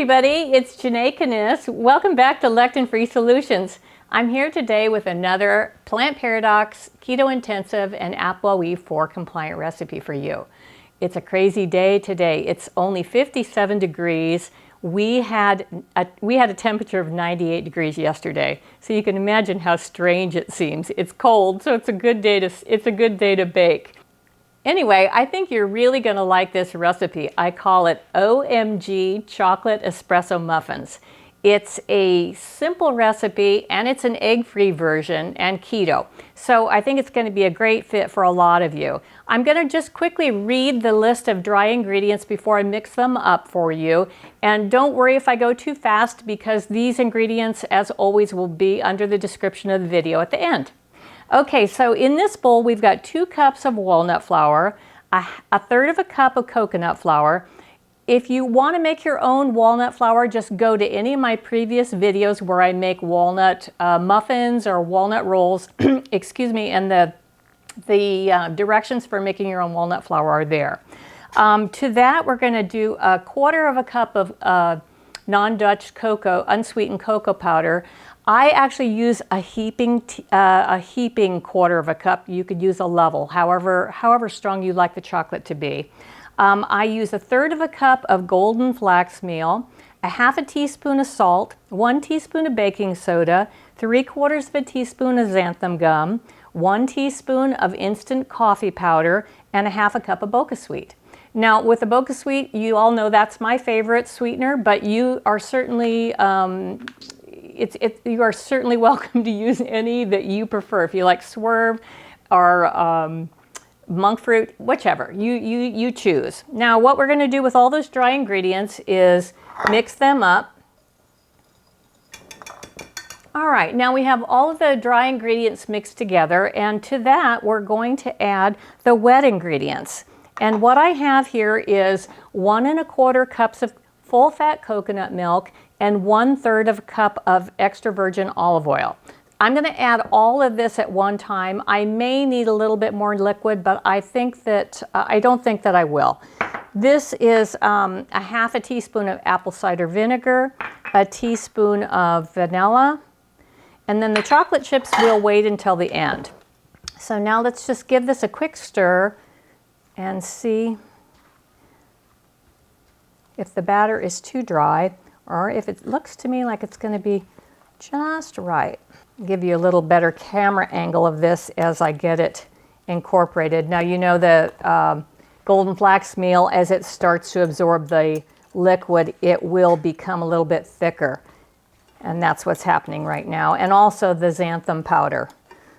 everybody, it's Janae Canis. Welcome back to Lectin Free Solutions. I'm here today with another Plant Paradox, Keto Intensive, and AppWell E4 compliant recipe for you. It's a crazy day today. It's only 57 degrees. We had a temperature of 98 degrees yesterday, so you can imagine how strange it seems. It's cold, so it's a good day to bake. Anyway, I think you're really going to like this recipe. I call it OMG Chocolate Espresso Muffins. It's a simple recipe and it's an egg-free version and keto. So I think it's going to be a great fit for a lot of you. I'm going to just quickly read the list of dry ingredients before I mix them up for you. And don't worry if I go too fast because these ingredients, as always, will be under the description of the video at the end. Okay, so in this bowl we've got 2 cups of walnut flour, a third of a cup of coconut flour. If you want to make your own walnut flour, just go to any of my previous videos where I make walnut muffins or walnut rolls, excuse me, and the directions for making your own walnut flour are there. To that we're going to do a quarter of a cup of non-Dutch cocoa, unsweetened cocoa powder. I actually use a heaping quarter of a cup. You could use a level, however strong you like the chocolate to be. I use a third of a cup of golden flax meal, a half a teaspoon of salt, 1 teaspoon of baking soda, 3/4 of a teaspoon of xanthum gum, 1 teaspoon of instant coffee powder, and a half a cup of Bocha Sweet. Now with the Bocha Sweet, you all know that's my favorite sweetener, but you are certainly you are certainly welcome to use any that you prefer. If you like swerve or monk fruit, whichever, you choose. Now what we're going to do with all those dry ingredients is mix them up. All right, now we have all of the dry ingredients mixed together, and to that we're going to add the wet ingredients. And what I have here is 1 1/4 cups of full fat coconut milk and 1/3 of a cup of extra virgin olive oil. I'm going to add all of this at one time. I may need a little bit more liquid, but I think that I don't think that I will. This is a half a teaspoon of apple cider vinegar, a teaspoon of vanilla, and then the chocolate chips will wait until the end. So now let's just give this a quick stir and see if the batter is too dry or if it looks to me like it's going to be just right. I'll give you a little better camera angle of this as I get it incorporated. Now you know the golden flax meal, as it starts to absorb the liquid, it will become a little bit thicker. And that's what's happening right now. And also the xanthum powder.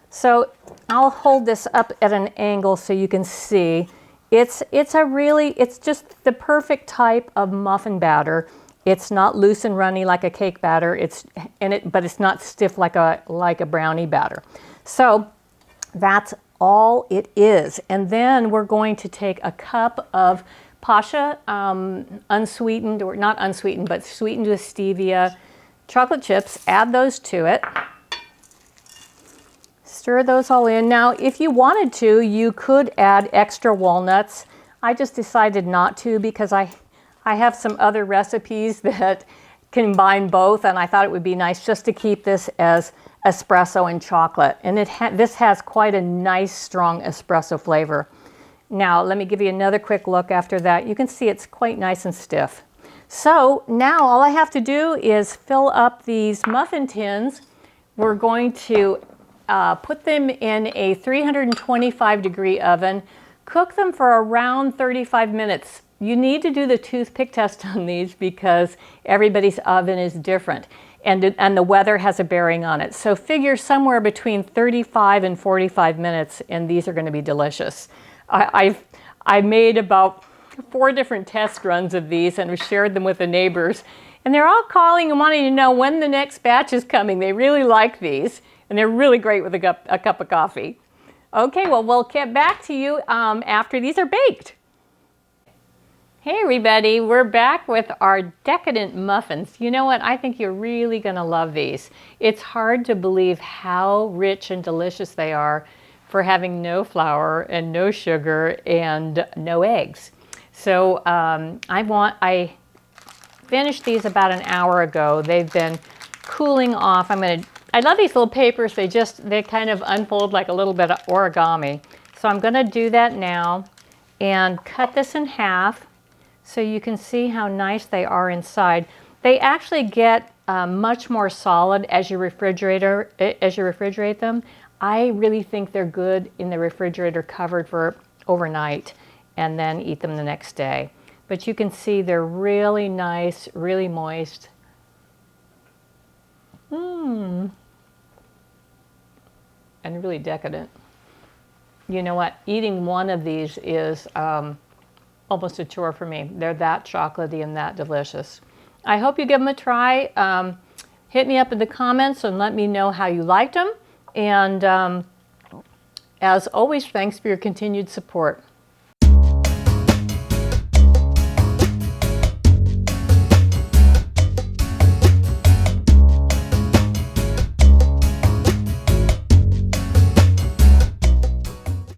So I'll hold this up at an angle so you can see. It's just the perfect type of muffin batter. It's not loose and runny like a cake batter. But it's not stiff like a brownie batter. So that's all it is. And then we're going to take a cup of Bocha unsweetened, or not unsweetened, but sweetened with stevia chocolate chips. Add those to it. Stir those all in. Now, if you wanted to, you could add extra walnuts. I just decided not to because I have some other recipes that combine both, and I thought it would be nice just to keep this as espresso and chocolate. And this has quite a nice, strong espresso flavor. Now, let me give you another quick look after that. You can see it's quite nice and stiff. So now all I have to do is fill up these muffin tins. We're going to put them in a 325-degree oven. Cook them for around 35 minutes. You need to do the toothpick test on these because everybody's oven is different, and the weather has a bearing on it. So figure somewhere between 35 and 45 minutes, and these are going to be delicious. I made about 4 different test runs of these and shared them with the neighbors, and they're all calling and wanting to know when the next batch is coming. They really like these, and they're really great with a cup of coffee. Okay, well, we'll get back to you after these are baked. Hey everybody, we're back with our decadent muffins. You know what? I think you're really going to love these. It's hard to believe how rich and delicious they are for having no flour and no sugar and no eggs. So I finished these about an hour ago. They've been cooling off. I love these little papers. They kind of unfold like a little bit of origami. So I'm going to do that now and cut this in half so you can see how nice they are inside. They actually get much more solid as you refrigerate them. I really think they're good in the refrigerator covered for overnight and then eat them the next day. But you can see they're really nice, really moist. And really decadent. You know what? Eating one of these is almost a chore for me. They're that chocolatey and that delicious. I hope you give them a try. Hit me up in the comments and let me know how you liked them. And as always, thanks for your continued support.